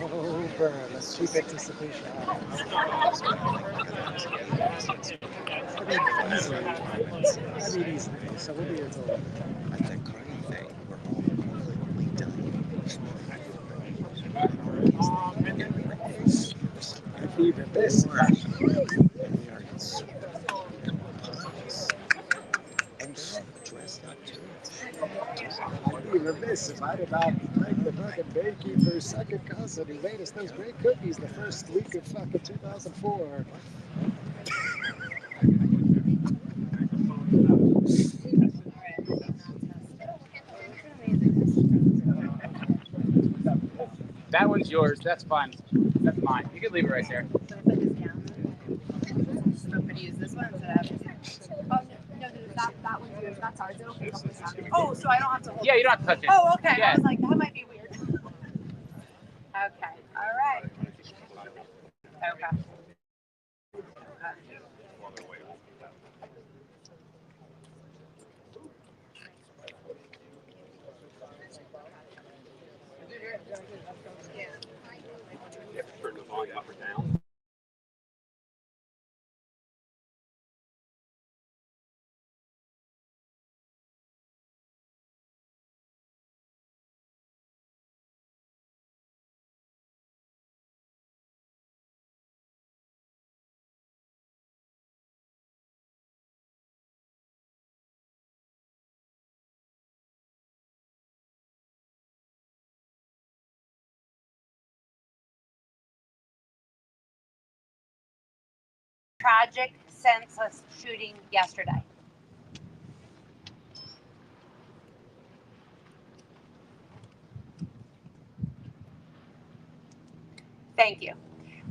Oh, burn. Let's cheap anticipation. I mean, easily. I mean, easily. So what are your total? Like that crying thing where all the quickly dying Even this. and we are in piles and dressed up too. I'd be remiss if I did not thank the fucking Baykeeper's second cousin who made us those great cookies the first week of fucking 2004. That one's yours. That's fine. That's mine. You can leave it right there. So I put this down. But use this one instead of. Oh no, that one's yours. That's ours. It'll pick up the sound. Oh, so I don't have to hold. Yeah, you don't have to touch it. Oh, okay. Yeah. I was like, that might be weird. Okay. All right. Okay. Turn the volume up or down. Tragic, senseless shooting yesterday. Thank you.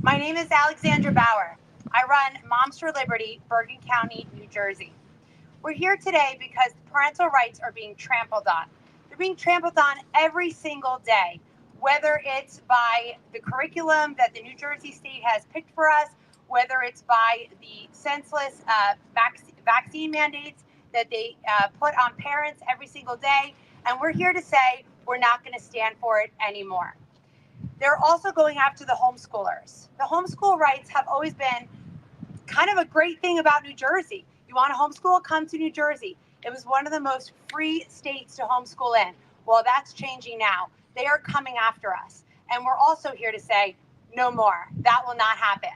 My name is Alexandra Bauer. I run Moms for Liberty, Bergen County, New Jersey. We're here today because parental rights are being trampled on. They're being trampled on every single day, whether it's by the curriculum that the New Jersey state has picked for us, whether it's by the senseless vaccine mandates that they put on parents every single day. And we're here to say we're not going to stand for it anymore. They're also going after the homeschoolers. The homeschool rights have always been kind of a great thing about New Jersey. You want to homeschool? Come to New Jersey. It was one of the most free states to homeschool in. Well, that's changing now. They are coming after us. And we're also here to say, no more. That will not happen.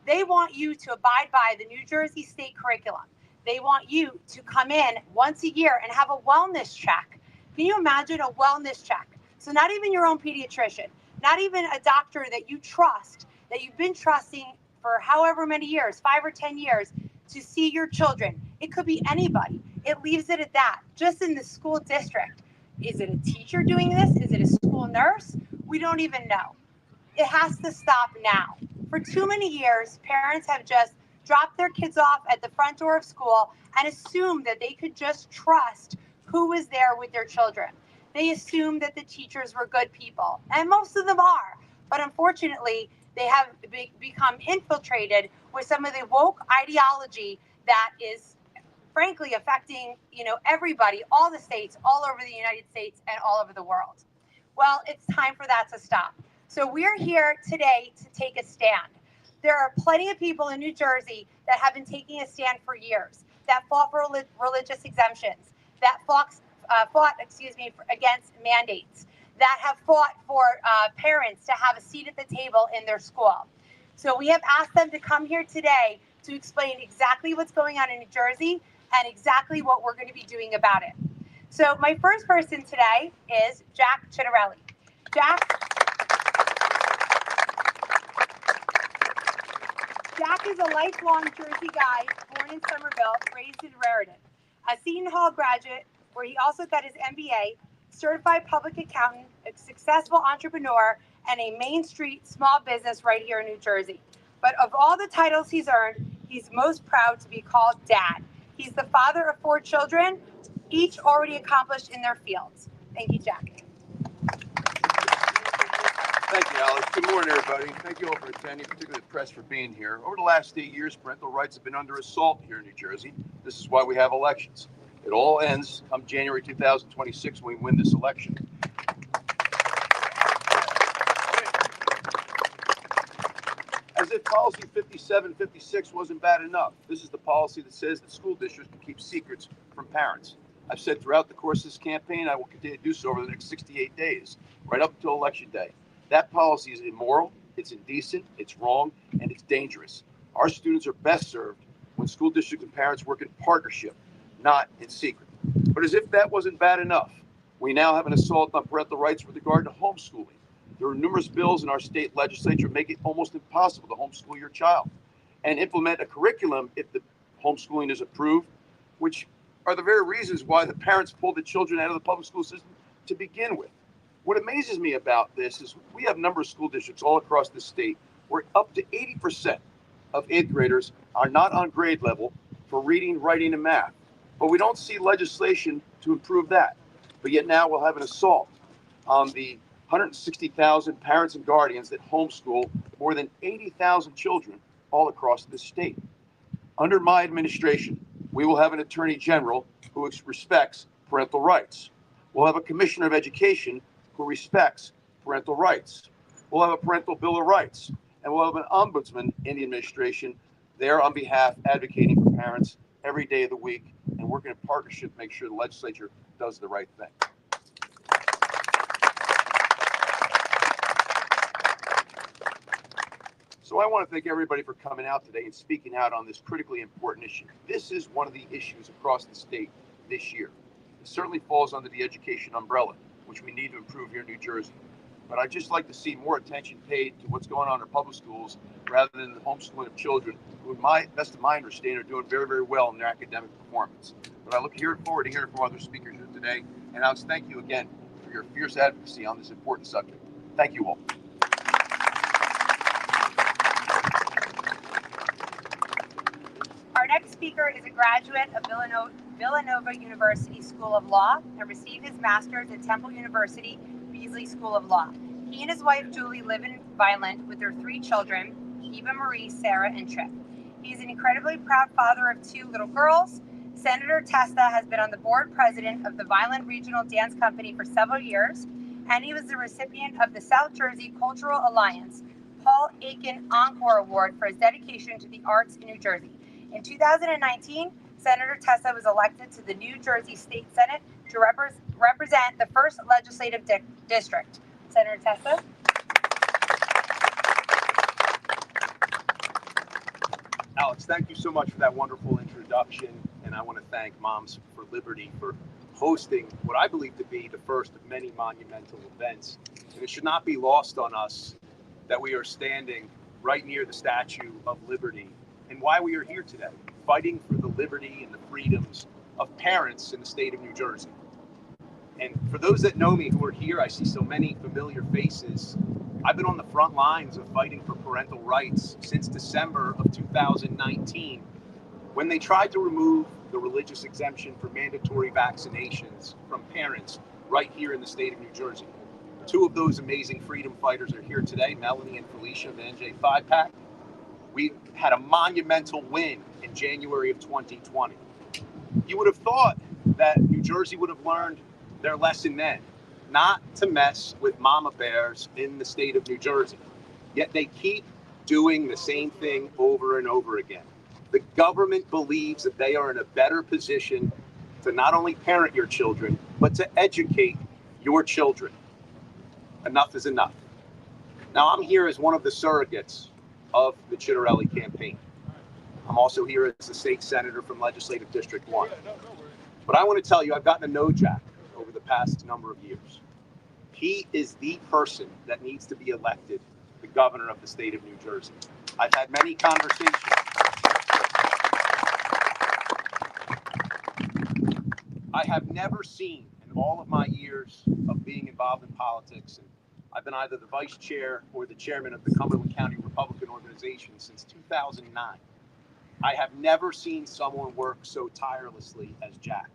They want you to abide by the New Jersey state curriculum. They want you to come in once a year and have a wellness check. Can you imagine a wellness check? So not even your own pediatrician, not even a doctor that you trust, that you've been trusting for however many years, 5 or 10 years, to see your children. It could be anybody. It leaves it at that, just in the school district. Is it a teacher doing this? Is it a school nurse? We don't even know. It has to stop now. For too many years, parents have just dropped their kids off at the front door of school and assumed that they could just trust who was there with their children. They assumed that the teachers were good people, and most of them are. But unfortunately, they have become infiltrated with some of the woke ideology that is frankly affecting, everybody, all the states, all over the United States and all over the world. Well, it's time for that to stop. So we're here today to take a stand. There are plenty of people in New Jersey that have been taking a stand for years, that fought for religious exemptions, that against mandates, that have fought for parents to have a seat at the table in their school. So we have asked them to come here today to explain exactly what's going on in New Jersey and exactly what we're going to be doing about it. So my first person today is Jack Chittarelli. Jack is a lifelong Jersey guy, born in Somerville, raised in Raritan. A Seton Hall graduate, where he also got his MBA, certified public accountant, a successful entrepreneur, and a Main Street small business right here in New Jersey. But of all the titles he's earned, he's most proud to be called Dad. He's the father of 4 children, each already accomplished in their fields. Thank you, Jack. Thank you, Alex. Good morning, everybody. Thank you all for attending, particularly the press for being here. Over the last 8 years, parental rights have been under assault here in New Jersey. This is why we have elections. It all ends come January 2026 when we win this election. if policy 5756 wasn't bad enough. This is the policy that says that school districts can keep secrets from parents. I've said throughout the course of this campaign, I will continue to do so over the next 68 days, right up until Election Day. That policy is immoral, it's indecent, it's wrong, and it's dangerous. Our students are best served when school districts and parents work in partnership, not in secret. But as if that wasn't bad enough, we now have an assault on parental rights with regard to homeschooling. There are numerous bills in our state legislature make it almost impossible to homeschool your child and implement a curriculum if the homeschooling is approved, which are the very reasons why the parents pulled the children out of the public school system to begin with. What amazes me about this is we have a number of school districts all across the state where up to 80% of 8th graders are not on grade level for reading, writing, and math. But we don't see legislation to improve that. But yet now we'll have an assault on the 160,000 parents and guardians that homeschool more than 80,000 children all across the state. Under my administration, we will have an attorney general who respects parental rights. We'll have a commissioner of education who respects parental rights. We'll have a parental bill of rights, and we'll have an ombudsman in the administration there on behalf advocating for parents every day of the week and working in partnership to make sure the legislature does the right thing. So I want to thank everybody for coming out today and speaking out on this critically important issue. This is one of the issues across the state this year. It certainly falls under the education umbrella, which we need to improve here in New Jersey. But I'd just like to see more attention paid to what's going on in public schools rather than the homeschooling of children who, in my best of my understanding, are doing very, very well in their academic performance. But I look forward to hearing from other speakers here today. And Alex, thank you again for your fierce advocacy on this important subject. Thank you all. Our next speaker is a graduate of Villanova University School of Law and received his master's at Temple University Beasley School of Law. He and his wife Julie live in Vineland with their 3 children, Eva Marie, Sarah, and Trip. He's an incredibly proud father of 2 little girls. Senator Testa has been on the board president of the Vineland Regional Dance Company for several years, and he was the recipient of the South Jersey Cultural Alliance Paul Aiken Encore Award for his dedication to the arts in New Jersey. In 2019, Senator Testa was elected to the New Jersey State Senate to represent the 1st legislative district. Senator Testa. Alex, thank you so much for that wonderful introduction. And I want to thank Moms for Liberty for hosting what I believe to be the first of many monumental events. And it should not be lost on us that we are standing right near the Statue of Liberty and why we are here today, fighting for the liberty and the freedoms of parents in the state of New Jersey. And for those that know me who are here, I see so many familiar faces. I've been on the front lines of fighting for parental rights since December of 2019, when they tried to remove the religious exemption for mandatory vaccinations from parents right here in the state of New Jersey. 2 of those amazing freedom fighters are here today, Melanie and Felicia of the NJ5 PAC. We had a monumental win in January of 2020. You would have thought that New Jersey would have learned their lesson then, not to mess with mama bears in the state of New Jersey. Yet they keep doing the same thing over and over again. The government believes that they are in a better position to not only parent your children, but to educate your children. Enough is enough. Now, I'm here as one of the surrogates of the Chitterelli campaign. I'm also here as the state senator from Legislative District 1. But I want to tell you, I've gotten to know Jack over the past number of years. He is the person that needs to be elected the governor of the state of New Jersey. I've had many conversations. I have never seen in all of my years of being involved in politics, and I've been either the vice chair or the chairman of the Cumberland County Republican Organization since 2009. I have never seen someone work so tirelessly as Jack.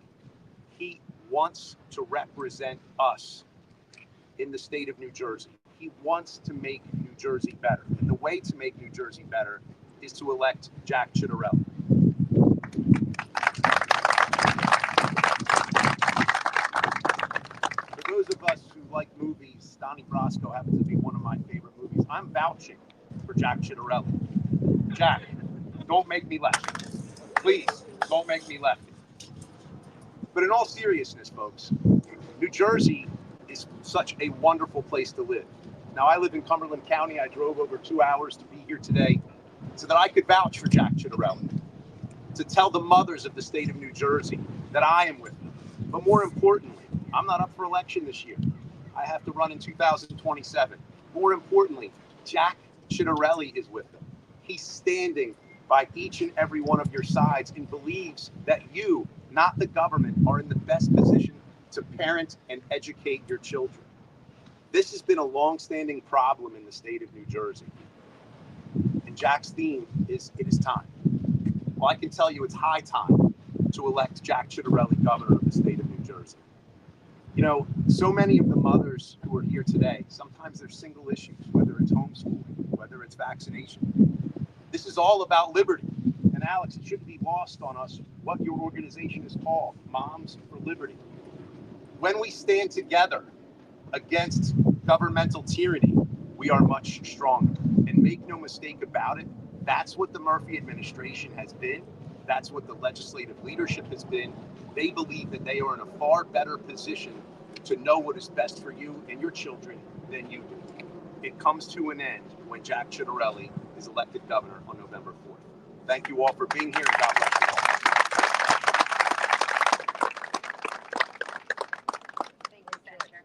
He wants to represent us in the state of New Jersey. He wants to make New Jersey better. And the way to make New Jersey better is to elect Jack Chitterelli. For those of us who like movies, Donnie Brasco happens to be one of my favorite movies. I'm vouching for Jack Citarelli. Jack, don't make me laugh. Please, don't make me laugh. But in all seriousness, folks, New Jersey is such a wonderful place to live. Now, I live in Cumberland County. I drove over 2 hours to be here today so that I could vouch for Jack Citarelli, to tell the mothers of the state of New Jersey that I am with them. But more importantly, I'm not up for election this year. I have to run in 2027. More importantly, Jack Citarelli is with them. He's standing by each and every one of your sides and believes that you, not the government, are in the best position to parent and educate your children. This has been a long-standing problem in the state of New Jersey. And Jack's theme is, it is time. Well, I can tell you it's high time to elect Jack Citarelli governor of the state of New Jersey. You know, so many of the mothers who are here today, sometimes they're single issues, whether it's homeschooling, whether it's vaccination. This is all about liberty. And Alex, it shouldn't be lost on us what your organization is called, Moms for Liberty. When we stand together against governmental tyranny, we are much stronger. And make no mistake about it, that's what the Murphy administration has been. That's what the legislative leadership has been. They believe that they are in a far better position to know what is best for you and your children than you do. It comes to an end when Jack Citarelli is elected governor on November 4th. Thank you all for being here, and God bless you all. Thank you, Senator.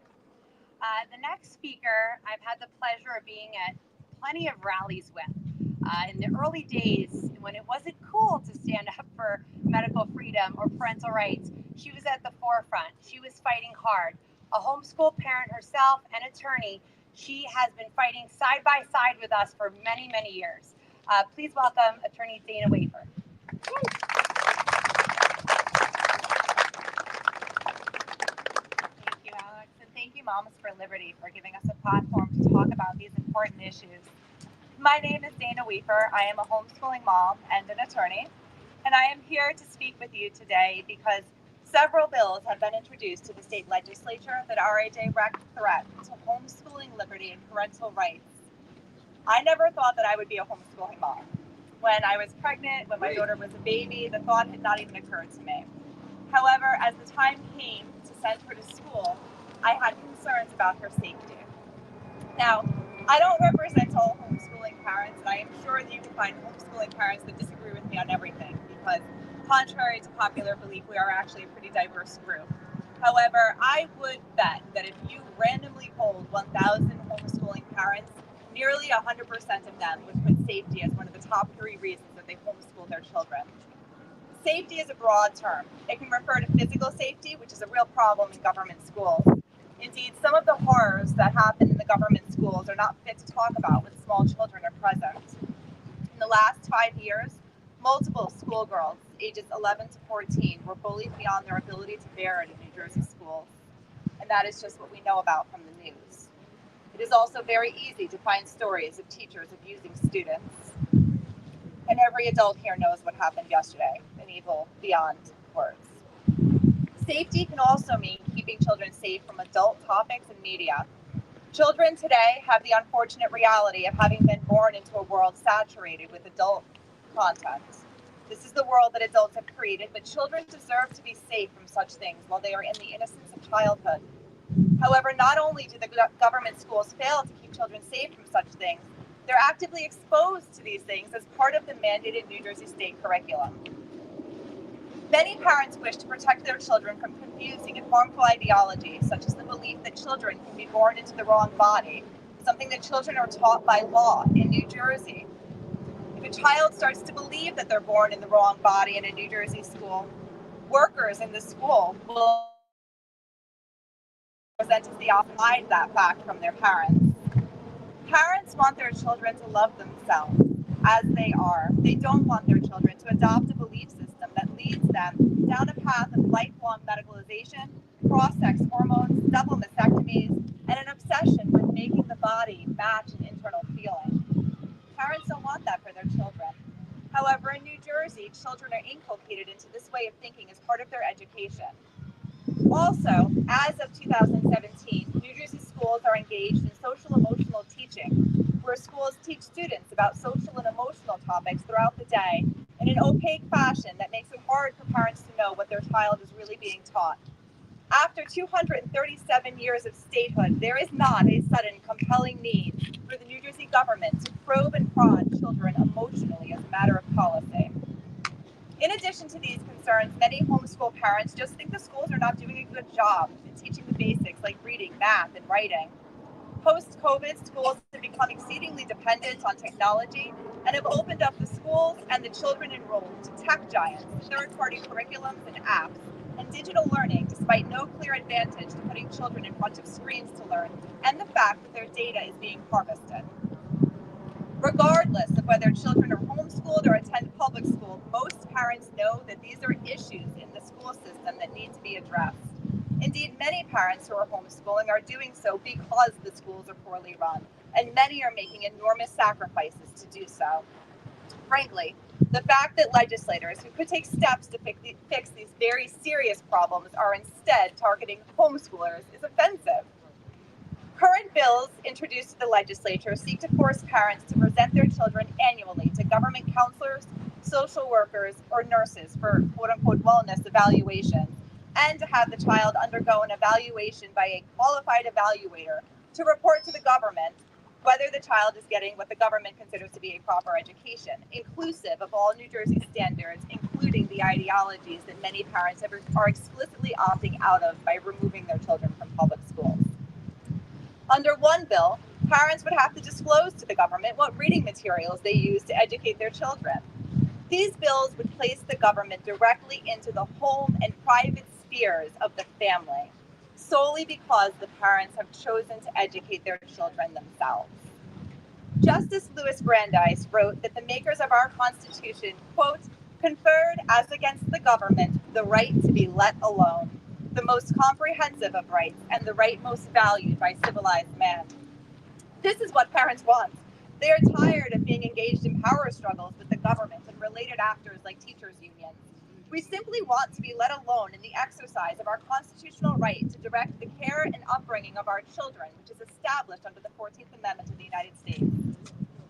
The next speaker, I've had the pleasure of being at plenty of rallies with. In the early days, when it wasn't cool to stand up for medical freedom or parental rights, she was at the forefront. She was fighting hard. A homeschool parent herself and attorney, she has been fighting side by side with us for many, many years. Please welcome Attorney Dana Wafer. Thank you, Alex, and thank you, Moms for Liberty, for giving us a platform to talk about these important issues. My name is Dana Wafer. I am a homeschooling mom and an attorney, and I am here to speak with you today because several bills have been introduced to the state legislature that are a direct threat to homeschooling liberty and parental rights. I never thought that I would be a homeschooling mom. When I was pregnant, when my daughter was a baby, the thought had not even occurred to me. However, as the time came to send her to school, I had concerns about her safety. Now, I don't represent all homeschooling parents, and I am sure that you can find homeschooling parents that disagree with me on everything, because contrary to popular belief, we are actually a pretty diverse group. However, I would bet that if you randomly polled 1,000 homeschooling parents, nearly 100% of them would put safety as one of the top 3 reasons that they homeschool their children. Safety is a broad term. It can refer to physical safety, which is a real problem in government schools. Indeed, some of the horrors that happen in the government schools are not fit to talk about when small children are present. In the last 5 years, multiple schoolgirls, ages 11 to 14, were bullied beyond their ability to bear it in New Jersey schools. And that is just what we know about from the news. It is also very easy to find stories of teachers abusing students. And every adult here knows what happened yesterday, an evil beyond words. Safety can also mean keeping children safe from adult topics and media. Children today have the unfortunate reality of having been born into a world saturated with adult content. This is the world that adults have created, but children deserve to be safe from such things while they are in the innocence of childhood. However, not only do the government schools fail to keep children safe from such things, they're actively exposed to these things as part of the mandated New Jersey state curriculum. Many parents wish to protect their children from confusing and harmful ideologies, such as the belief that children can be born into the wrong body, something that children are taught by law in New Jersey. If a child starts to believe that they're born in the wrong body in a New Jersey school, workers in the school will present as the opposite, hide that fact from their parents. Parents want their children to love themselves as they are. They don't want their children to adopt a belief system that leads them down a path of lifelong medicalization, cross-sex hormones, double mastectomies, and an obsession with making the body match an internal feeling. Parents don't want that for their children. However, in New Jersey, children are inculcated into this way of thinking as part of their education. Also, as of 2017, New Jersey schools are engaged in social emotional teaching, where schools teach students about social and emotional topics throughout the day in an opaque fashion that makes it hard for parents to know what their child is really being taught. After 237 years of statehood, there is not a sudden, compelling need for the New Jersey government to probe and prod children emotionally as a matter of policy. In addition to these concerns, many homeschool parents just think the schools are not doing a good job in teaching the basics like reading, math, and writing. Post-COVID, schools have become exceedingly dependent on technology and have opened up the schools and the children enrolled to tech giants, third-party curriculums and apps, and digital learning, despite no clear advantage to putting children in front of screens to learn, and the fact that their data is being harvested. Regardless of whether children are homeschooled or attend public school, most parents know that these are issues in the school system that need to be addressed. Indeed, many parents who are homeschooling are doing so because the schools are poorly run, and many are making enormous sacrifices to do so. Frankly, the fact that legislators who could take steps to fix these very serious problems are instead targeting homeschoolers is offensive. Current bills introduced to the legislature seek to force parents to present their children annually to government counselors, social workers, or nurses for quote-unquote wellness evaluations, and to have the child undergo an evaluation by a qualified evaluator to report to the government whether the child is getting what the government considers to be a proper education, inclusive of all New Jersey standards, including the ideologies that many parents are explicitly opting out of by removing their children from public schools. Under one bill, parents would have to disclose to the government what reading materials they use to educate their children. These bills would place the government directly into the home and private spheres of the family, solely because the parents have chosen to educate their children themselves. Justice Louis Brandeis wrote that the makers of our Constitution, quote, conferred as against the government the right to be let alone, the most comprehensive of rights and the right most valued by civilized man. This is what parents want. They are tired of being engaged in power struggles with the government and related actors like teachers' unions. We simply want to be let alone in the exercise of our constitutional right to direct the care and upbringing of our children, which is established under the 14th Amendment of the United States.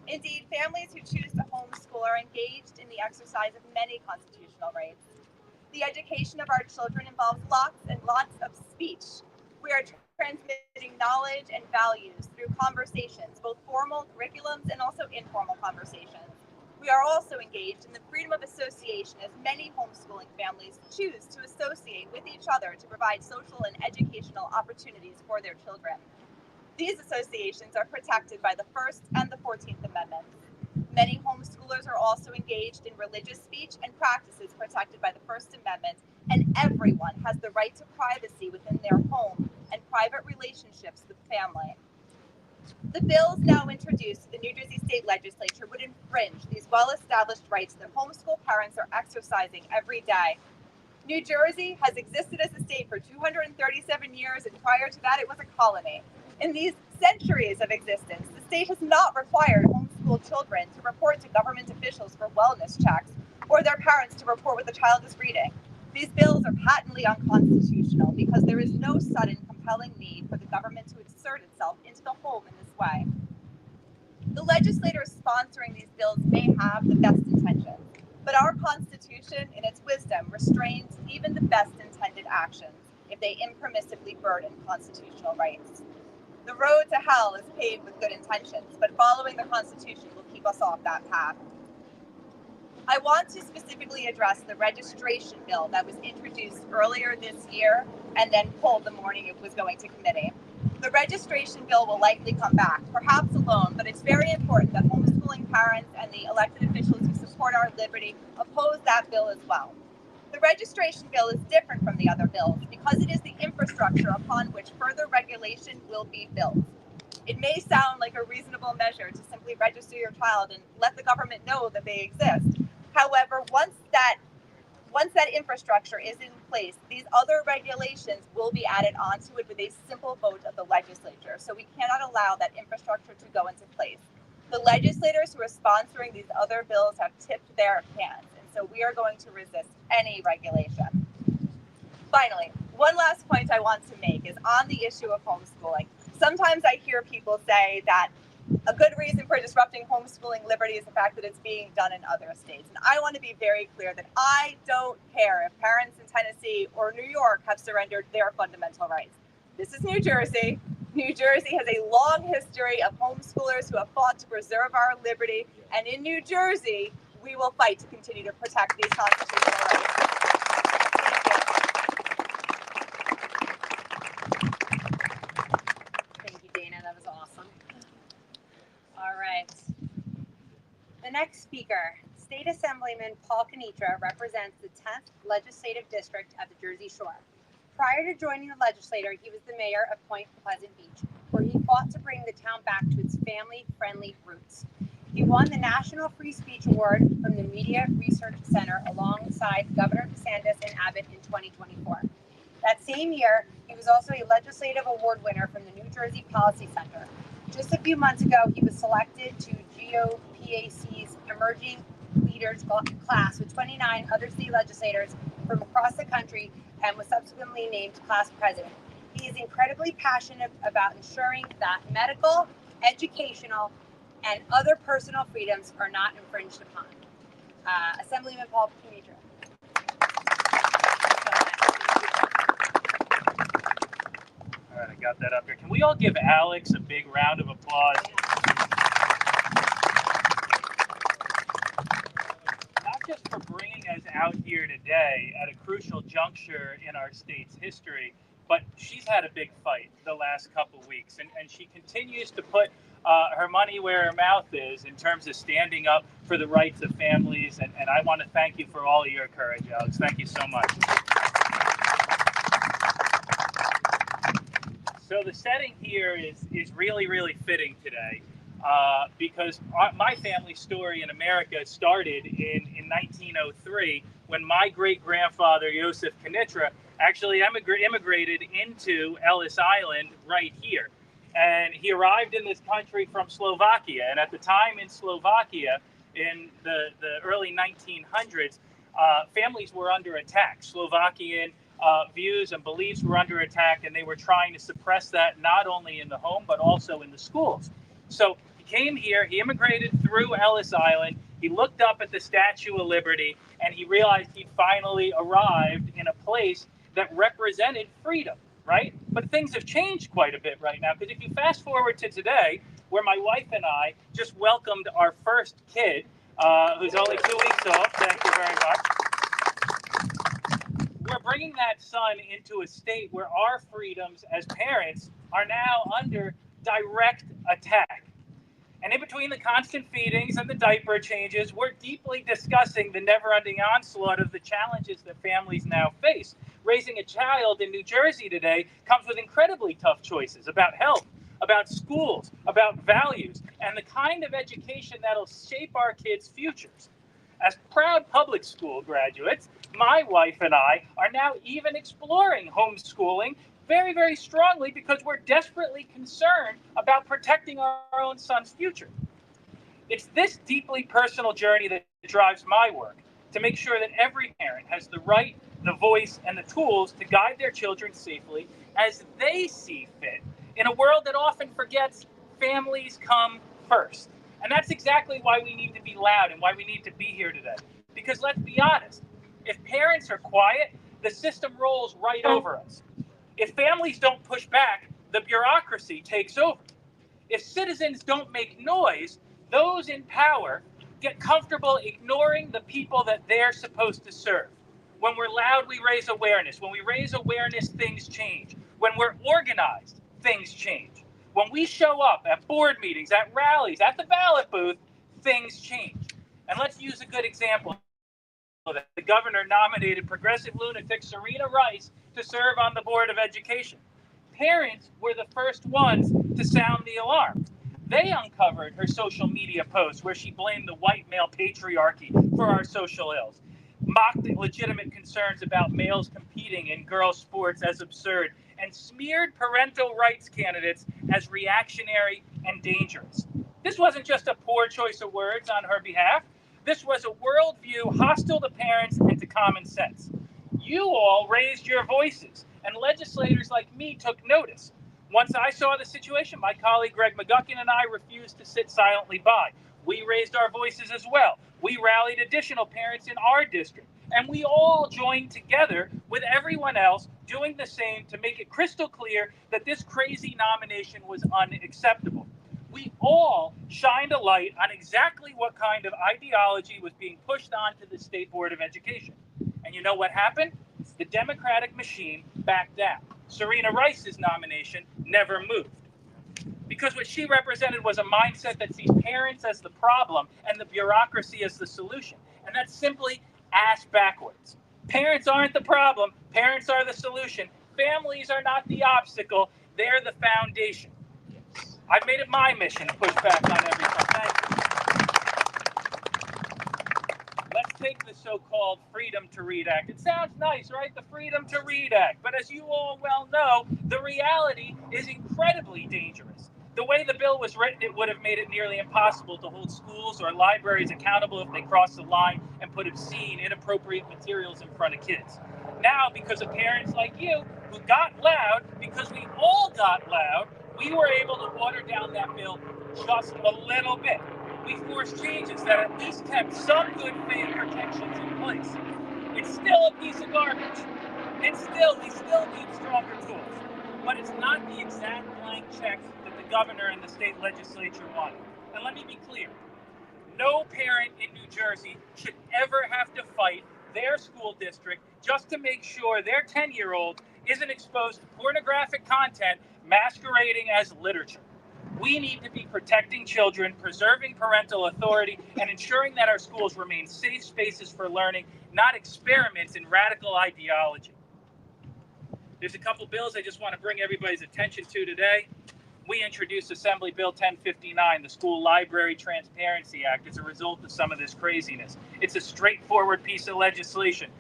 Indeed, families who choose to homeschool are engaged in the exercise of many constitutional rights. The education of our children involves lots and lots of speech. We are transmitting knowledge and values through conversations, both formal curriculums and also informal conversations. We are also engaged in the freedom of association, as many homeschooling families choose to associate with each other to provide social and educational opportunities for their children. These associations are protected by the First and the 14th Amendments. Many homeschoolers are also engaged in religious speech and practices protected by the First Amendment, and everyone has the right to privacy within their home and private relationships with family. The bills now introduced to the New Jersey State Legislature would infringe these well-established rights that homeschool parents are exercising every day. New Jersey has existed as a state for 237 years, and prior to that, it was a colony. In these centuries of existence, the state has not required homeschool children to report to government officials for wellness checks or their parents to report what the child is reading. These bills are patently unconstitutional because there is no sudden, compelling need for the government to insert itself into the home in this way. The legislators sponsoring these bills may have the best intentions, but our Constitution, in its wisdom, restrains even the best intended actions if they impermissibly burden constitutional rights. The road to hell is paved with good intentions, but following the Constitution will keep us off that path. I want to specifically address the registration bill that was introduced earlier this year and then pulled the morning it was going to committee. The registration bill will likely come back, perhaps alone, but it's very important that homeschooling parents and the elected officials who support our liberty oppose that bill as well. The registration bill is different from the other bills because it is the infrastructure upon which further regulation will be built. It may sound like a reasonable measure to simply register your child and let the government know that they exist. However, once that infrastructure is in place, these other regulations will be added onto it with a simple vote of the legislature. So we cannot allow that infrastructure to go into place. The legislators who are sponsoring these other bills have tipped their hands, and so we are going to resist any regulation. Finally, one last point I want to make is on the issue of homeschooling. Sometimes I hear people say that A good reason for disrupting homeschooling liberty is the fact that it's being done in other states. And I want to be very clear that I don't care if parents in Tennessee or New York have surrendered their fundamental rights. This is New Jersey. New Jersey has a long history of homeschoolers who have fought to preserve our liberty. And in New Jersey, we will fight to continue to protect these constitutional rights. Thank you, Dana. That was awesome. All right. The next speaker, State Assemblyman Paul Kenitra, represents the 10th Legislative District of the Jersey Shore. Prior to joining the legislature, he was the mayor of Point Pleasant Beach, where he fought to bring the town back to its family-friendly roots. He won the National Free Speech Award from the Media Research Center alongside Governor DeSantis and Abbott in 2024. That same year, he was also a legislative award winner from the New Jersey Policy Center. Just a few months ago, he was selected to GOPAC's Emerging Leaders class with 29 other state legislators from across the country and was subsequently named class president. He is incredibly passionate about ensuring that medical, educational, and other personal freedoms are not infringed upon. Assemblyman Paul Kenitra. All right, I got that up here. Can we all give Alex a big round of applause? Not just for bringing us out here today at a crucial juncture in our state's history, but she's had a big fight the last couple weeks, and she continues to put her money where her mouth is in terms of standing up for the rights of families, and I want to thank you for all of your courage, Alex. Thank you so much. So the setting here is really, really fitting today because my family story in America started in 1903 when my great-grandfather, Joseph Kenitra, actually immigrated into Ellis Island right here. And he arrived in this country from Slovakia. And at the time in Slovakia, in the early 1900s, families were under attack. Slovakian views and beliefs were under attack, and they were trying to suppress that not only in the home, but also in the schools. So he came here, he immigrated through Ellis Island, he looked up at the Statue of Liberty, and he realized he'd finally arrived in a place that represented freedom, right? But things have changed quite a bit right now, because if you fast forward to today, where my wife and I just welcomed our first kid, who's only 2 weeks old, thank you very much. We're bringing that son into a state where our freedoms as parents are now under direct attack. And in between the constant feedings and the diaper changes, we're deeply discussing the never-ending onslaught of the challenges that families now face. Raising a child in New Jersey today comes with incredibly tough choices about health, about schools, about values, and the kind of education that'll shape our kids' futures. As proud public school graduates, my wife and I are now even exploring homeschooling very, very strongly because we're desperately concerned about protecting our own son's future. It's this deeply personal journey that drives my work, to make sure that every parent has the right, the voice, and the tools to guide their children safely as they see fit in a world that often forgets families come first. And that's exactly why we need to be loud and why we need to be here today. Because let's be honest, if parents are quiet, the system rolls right over us. If families don't push back, the bureaucracy takes over. If citizens don't make noise, those in power get comfortable ignoring the people that they're supposed to serve. When we're loud, we raise awareness. When we raise awareness, things change. When we're organized, things change. When we show up at board meetings, at rallies, at the ballot booth, things change. And let's use a good example. The governor nominated progressive lunatic Serena Rice to serve on the Board of Education. Parents were the first ones to sound the alarm. They uncovered her social media posts where she blamed the white male patriarchy for our social ills, mocked legitimate concerns about males competing in girls' sports as absurd, and smeared parental rights candidates as reactionary and dangerous. This wasn't just a poor choice of words on her behalf. This was a worldview hostile to parents and to common sense. You all raised your voices, and legislators like me took notice. Once I saw the situation, my colleague Greg McGuckin and I refused to sit silently by. We raised our voices as well. We rallied additional parents in our district, and we all joined together with everyone else doing the same to make it crystal clear that this crazy nomination was unacceptable. We all shined a light on exactly what kind of ideology was being pushed onto the State Board of Education. And you know what happened? The Democratic machine backed down. Serena Rice's nomination never moved. Because what she represented was a mindset that sees parents as the problem and the bureaucracy as the solution. And that's simply ass backwards. Parents aren't the problem. Parents are the solution. Families are not the obstacle. They're the foundation. I've made it my mission to push back on everything. Thank you. Let's take the so-called Freedom to Read Act. It sounds nice, right? The Freedom to Read Act. But as you all well know, the reality is incredibly dangerous. The way the bill was written, it would have made it nearly impossible to hold schools or libraries accountable if they crossed the line and put obscene, inappropriate materials in front of kids. Now, because of parents like you who got loud, because we all got loud, we were able to water down that bill just a little bit. We forced changes that at least kept some good faith protections in place. It's still a piece of garbage. We still need stronger tools. But it's not the exact blank check that the governor and the state legislature wanted. And let me be clear. No parent in New Jersey should ever have to fight their school district just to make sure their 10-year-old isn't exposed to pornographic content masquerading as literature. We need to be protecting children, preserving parental authority, and ensuring that our schools remain safe spaces for learning, not experiments in radical ideology. There's a couple bills I just want to bring everybody's attention to today. We introduced Assembly Bill 1059, the School Library Transparency Act, as a result of some of this craziness. It's a straightforward piece of legislation.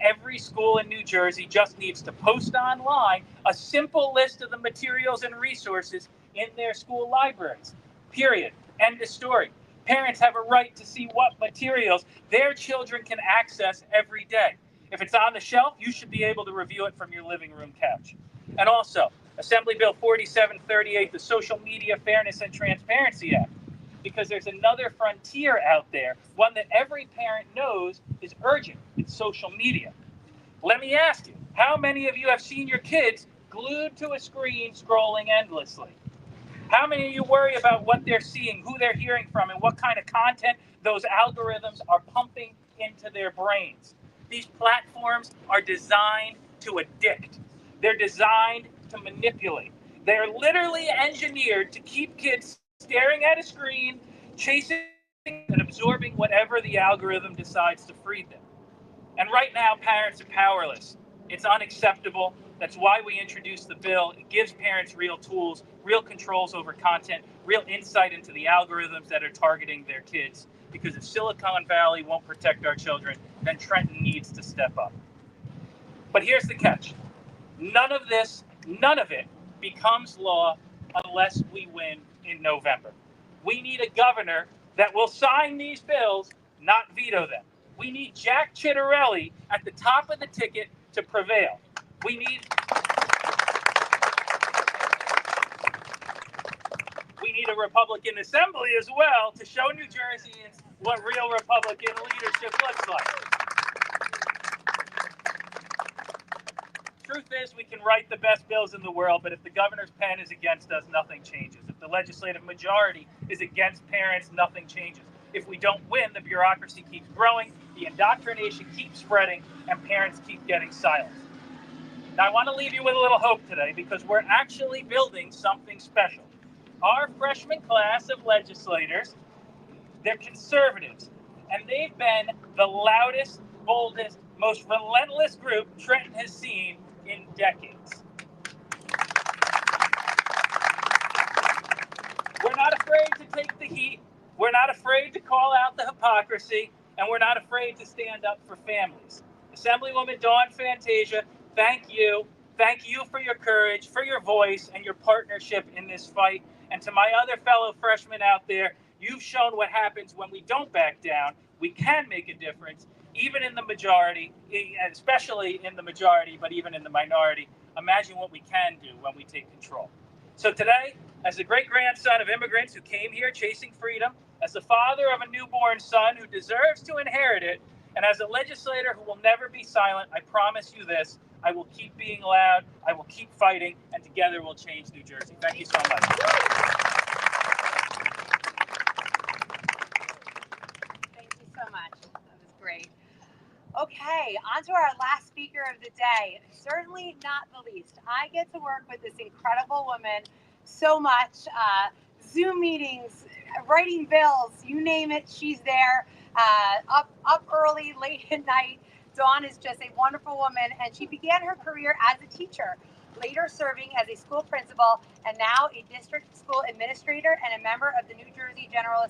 Every school in New Jersey just needs to post online a simple list of the materials and resources in their school libraries. Period. End of story. Parents have a right to see what materials their children can access every day. If it's on the shelf, you should be able to review it from your living room couch. And also, Assembly Bill 4738, the Social Media Fairness and Transparency Act, because there's another frontier out there, one that every parent knows is urgent. It's social media. Let me ask you, how many of you have seen your kids glued to a screen scrolling endlessly? How many of you worry about what they're seeing, who they're hearing from, and what kind of content those algorithms are pumping into their brains? These platforms are designed to addict. They're designed to manipulate. They're literally engineered to keep kids staring at a screen, chasing and absorbing whatever the algorithm decides to feed them. And right now, parents are powerless. It's unacceptable. That's why we introduced the bill. It gives parents real tools, real controls over content, real insight into the algorithms that are targeting their kids. Because if Silicon Valley won't protect our children, then Trenton needs to step up. But here's the catch. None of it becomes law unless we win in November. We need a governor that will sign these bills, not veto them. We need Jack Ciattarelli at the top of the ticket to prevail. We need a Republican assembly as well to show New Jerseyans what real Republican leadership looks like. Truth is, we can write the best bills in the world, but if the governor's pen is against us, nothing changes. If the legislative majority is against parents, nothing changes. If we don't win, the bureaucracy keeps growing, the indoctrination keeps spreading, and parents keep getting silenced. Now, I want to leave you with a little hope today because we're actually building something special. Our freshman class of legislators, they're conservatives, and they've been the loudest, boldest, most relentless group Trenton has seen in decades. We're not afraid to take the heat. We're not afraid to call out the hypocrisy, and we're not afraid to stand up for families. Assemblywoman Dawn Fantasia, thank you. Thank you for your courage, for your voice, and your partnership in this fight. And to my other fellow freshmen out there, you've shown what happens when we don't back down. We can make a difference, even in the majority, especially in the majority, but even in the minority. Imagine what we can do when we take control. So today, as the great-grandson of immigrants who came here chasing freedom, as the father of a newborn son who deserves to inherit it, and as a legislator who will never be silent, I promise you this: I will keep being loud, I will keep fighting, and together we'll change New Jersey. Thank you so much. Thank you so much. That was great. Okay, on to our last speaker of the day. Certainly not the least. I get to work with this incredible woman so much. Zoom meetings, writing bills, you name it, she's there. Up early, late at night. Dawn is just a wonderful woman, and she began her career as a teacher, later serving as a school principal, and now a district school administrator and a member of the New Jersey General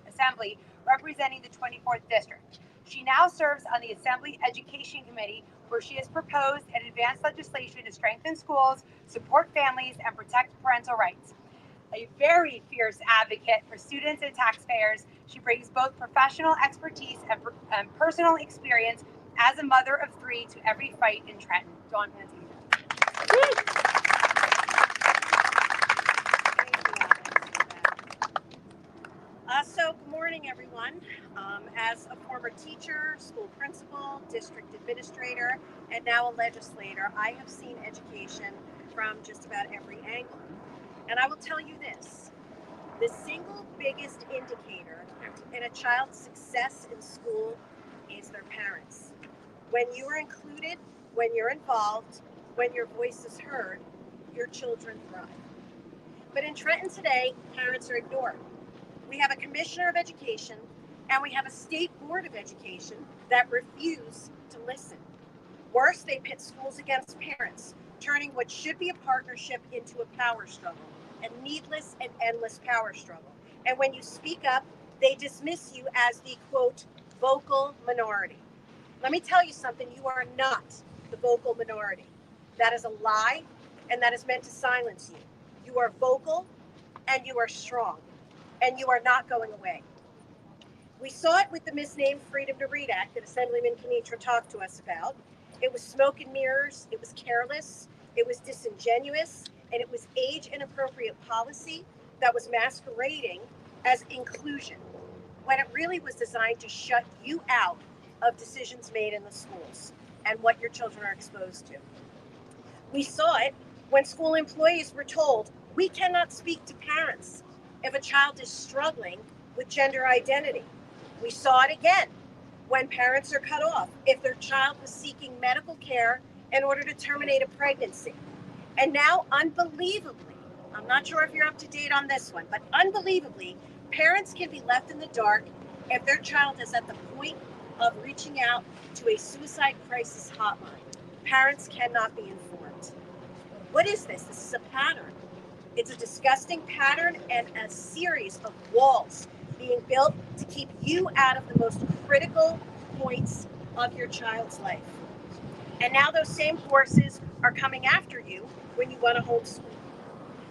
Assembly representing the 24th District. She now serves on the Assembly Education Committee, where she has proposed and advanced legislation to strengthen schools, support families, and protect parental rights. A very fierce advocate for students and taxpayers, she brings both professional expertise and personal experience as a mother of three to every fight in Trenton. Dawn Pantiga. So good morning, everyone. As a former teacher, school principal, district administrator, and now a legislator, I have seen education from just about every angle. And I will tell you this, the single biggest indicator in a child's success in school is their parents. When you are included, when you're involved, when your voice is heard, your children thrive. But in Trenton today, parents are ignored. We have a commissioner of education and we have a state board of education that refuse to listen. Worse, they pit schools against parents, turning what should be a partnership into a power struggle, a needless and endless power struggle. And when you speak up, they dismiss you as the, quote, vocal minority. Let me tell you something, you are not the vocal minority. That is a lie, and that is meant to silence you. You are vocal, and you are strong, and you are not going away. We saw it with the Misnamed Freedom to Read Act that Assemblyman Kenitra talked to us about. It was smoke and mirrors, it was careless, it was disingenuous, and it was age-inappropriate policy that was masquerading as inclusion, when it really was designed to shut you out of decisions made in the schools and what your children are exposed to. We saw it when school employees were told, we cannot speak to parents if a child is struggling with gender identity. We saw it again when parents are cut off if their child was seeking medical care in order to terminate a pregnancy. And now, unbelievably, I'm not sure if you're up to date on this one, but unbelievably, parents can be left in the dark if their child is at the point of reaching out to a suicide crisis hotline. Parents cannot be informed. What is this? This is a pattern. It's a disgusting pattern and a series of walls being built to keep you out of the most critical points of your child's life. And now those same forces are coming after you when you want to homeschool.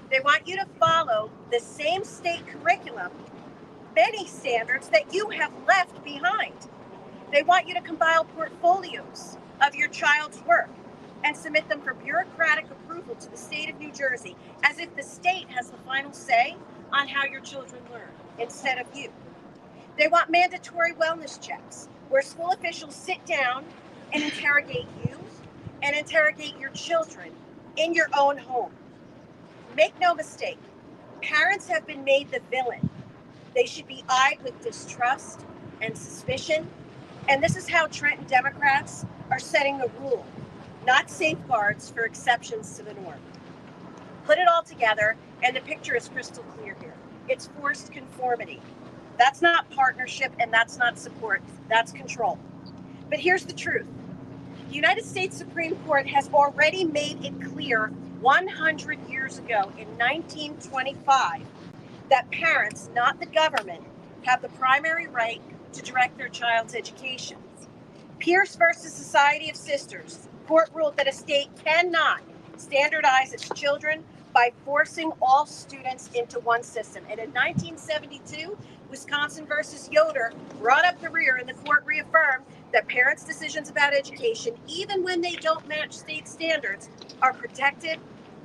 They want you to follow the same state curriculum, many standards that you have left behind. They want you to compile portfolios of your child's work and submit them for bureaucratic approval to the state of New Jersey, as if the state has the final say on how your children learn, instead of you. They want mandatory wellness checks, where school officials sit down and interrogate you and interrogate your children in your own home. Make no mistake, parents have been made the villain. They should be eyed with distrust and suspicion. And this is how Trenton Democrats are setting the rule, not safeguards for exceptions to the norm. Put it all together, and the picture is crystal clear here. It's forced conformity. That's not partnership, and that's not support. That's control. But here's the truth. The United States Supreme Court has already made it clear 100 years ago in 1925 that parents, not the government, have the primary right to direct their child's education. Pierce versus Society of Sisters, court ruled that a state cannot standardize its children by forcing all students into one system. And in 1972, Wisconsin versus Yoder brought up the rear, and the court reaffirmed that parents' decisions about education, even when they don't match state standards, are protected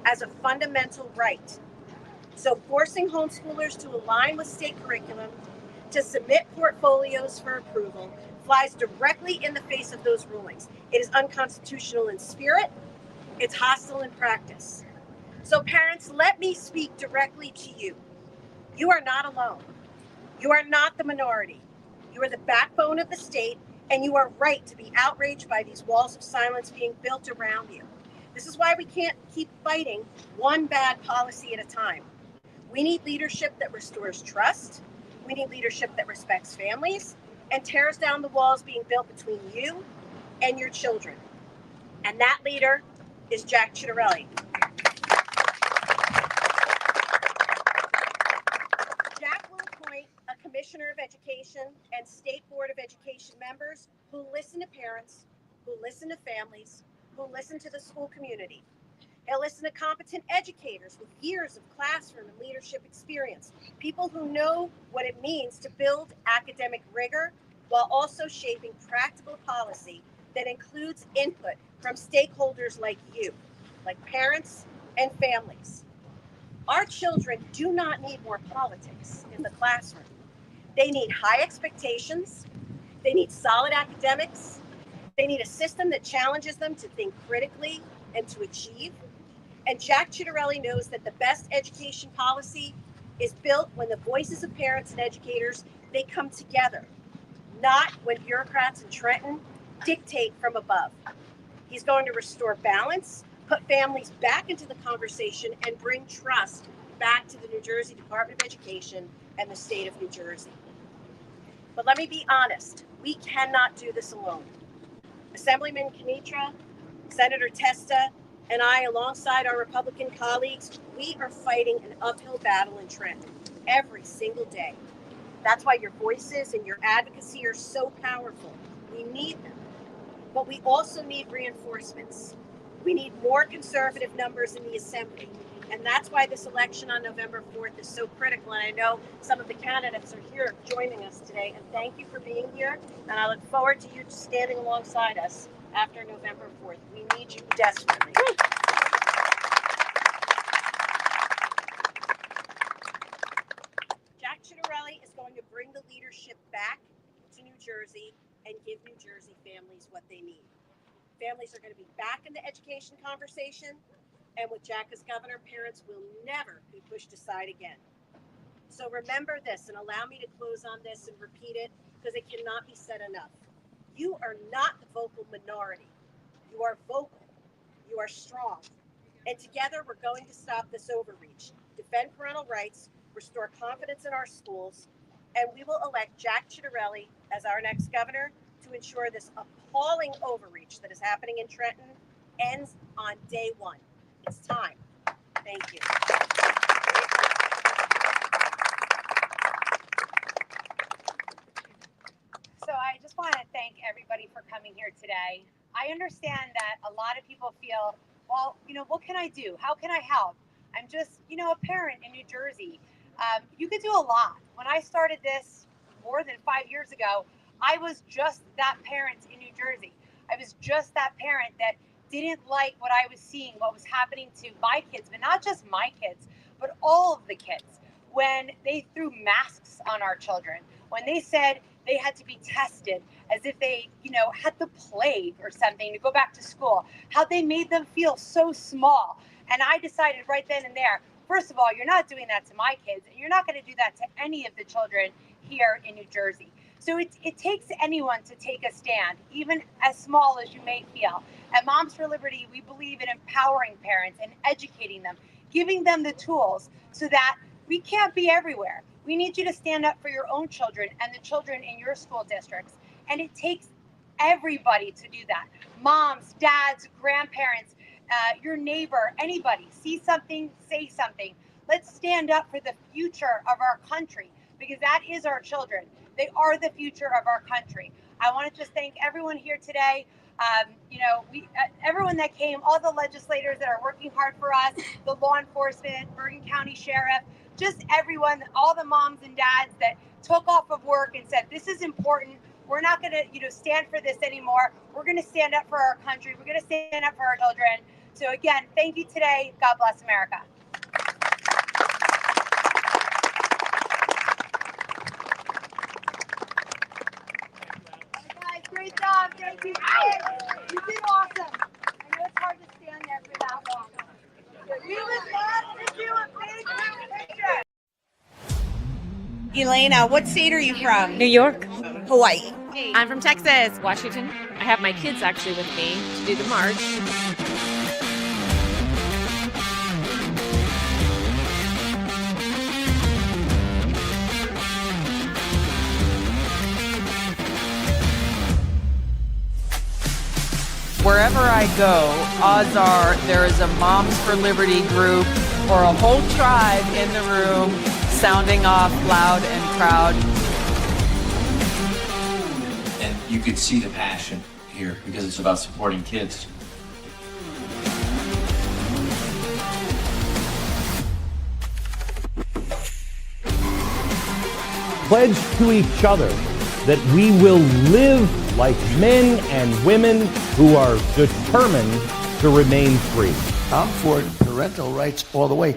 as a fundamental right. So forcing homeschoolers to align with state curriculum, to submit portfolios for approval, flies directly in the face of those rulings. It is unconstitutional in spirit, it's hostile in practice. So parents, let me speak directly to you. You are not alone. You are not the minority. You are the backbone of the state, and you are right to be outraged by these walls of silence being built around you. This is why we can't keep fighting one bad policy at a time. We need leadership that restores trust. We need leadership that respects families and tears down the walls being built between you and your children. And that leader is Jack Ciattarelli. Jack will appoint a commissioner of education and state board of education members who listen to parents, who listen to families, who listen to the school community. He'll listen to competent educators with years of classroom and leadership experience, people who know what it means to build academic rigor while also shaping practical policy that includes input from stakeholders like you, like parents and families. Our children do not need more politics in the classroom. They need high expectations. They need solid academics. They need a system that challenges them to think critically and to achieve. And Jack Ciattarelli knows that the best education policy is built when the voices of parents and educators, they come together, not when bureaucrats in Trenton dictate from above. He's going to restore balance, put families back into the conversation, and bring trust back to the New Jersey Department of Education and the state of New Jersey. But let me be honest, we cannot do this alone. Assemblyman Kinitra, Senator Testa, and I, alongside our Republican colleagues, we are fighting an uphill battle in Trenton every single day. That's why your voices and your advocacy are so powerful. We need them. But we also need reinforcements. We need more conservative numbers in the Assembly. And that's why this election on November 4th is so critical. And I know some of the candidates are here joining us today. And thank you for being here. And I look forward to you standing alongside us after November 4th. We need you desperately. Jack Ciattarelli is going to bring the leadership back to New Jersey and give New Jersey families what they need. Families are going to be back in the education conversation, and with Jack as governor, parents will never be pushed aside again. So remember this, and allow me to close on this and repeat it because it cannot be said enough. You are not the vocal minority. You are vocal. You are strong. And together we're going to stop this overreach, defend parental rights, restore confidence in our schools, and we will elect Jack Ciattarelli as our next governor to ensure this appalling overreach that is happening in Trenton ends on day one. It's time. Thank you. So I just want to thank everybody for coming here today. I understand that a lot of people feel, well, what can I do? How can I help? I'm just, a parent in New Jersey. You could do a lot. When I started this more than 5 years ago, I was just that parent in New Jersey. I was just that parent that didn't like what I was seeing, what was happening to my kids, but not just my kids, but all of the kids. When they threw masks on our children, when they said they had to be tested as if they, had the plague or something to go back to school, how they made them feel so small. And I decided right then and there, first of all, you're not doing that to my kids, and you're not going to do that to any of the children here in New Jersey. So it takes anyone to take a stand, even as small as you may feel. At Moms for Liberty, we believe in empowering parents and educating them, giving them the tools so that we can't be everywhere. We need you to stand up for your own children and the children in your school districts. And it takes everybody to do that. Moms, dads, grandparents, your neighbor, anybody. See something, say something. Let's stand up for the future of our country, because that is our children. They are the future of our country. I want to just thank everyone here today. Everyone that came, all the legislators that are working hard for us, the law enforcement, Bergen County Sheriff, just everyone, all the moms and dads that took off of work and said, this is important. We're not going to, stand for this anymore. We're going to stand up for our country. We're going to stand up for our children. So again, thank you today. God bless America. Thank you. You did awesome. I know it's hard to stand there for that long. We would love to do a big picture. Elena, what state are you from? New York. Hawaii. I'm from Texas, Washington. I have my kids actually with me to do the march. Wherever I go, odds are there is a Moms for Liberty group or a whole tribe in the room sounding off loud and proud. And you could see the passion here because it's about supporting kids. Pledge to each other that we will live like men and women who are determined to remain free. I'm for parental rights all the way.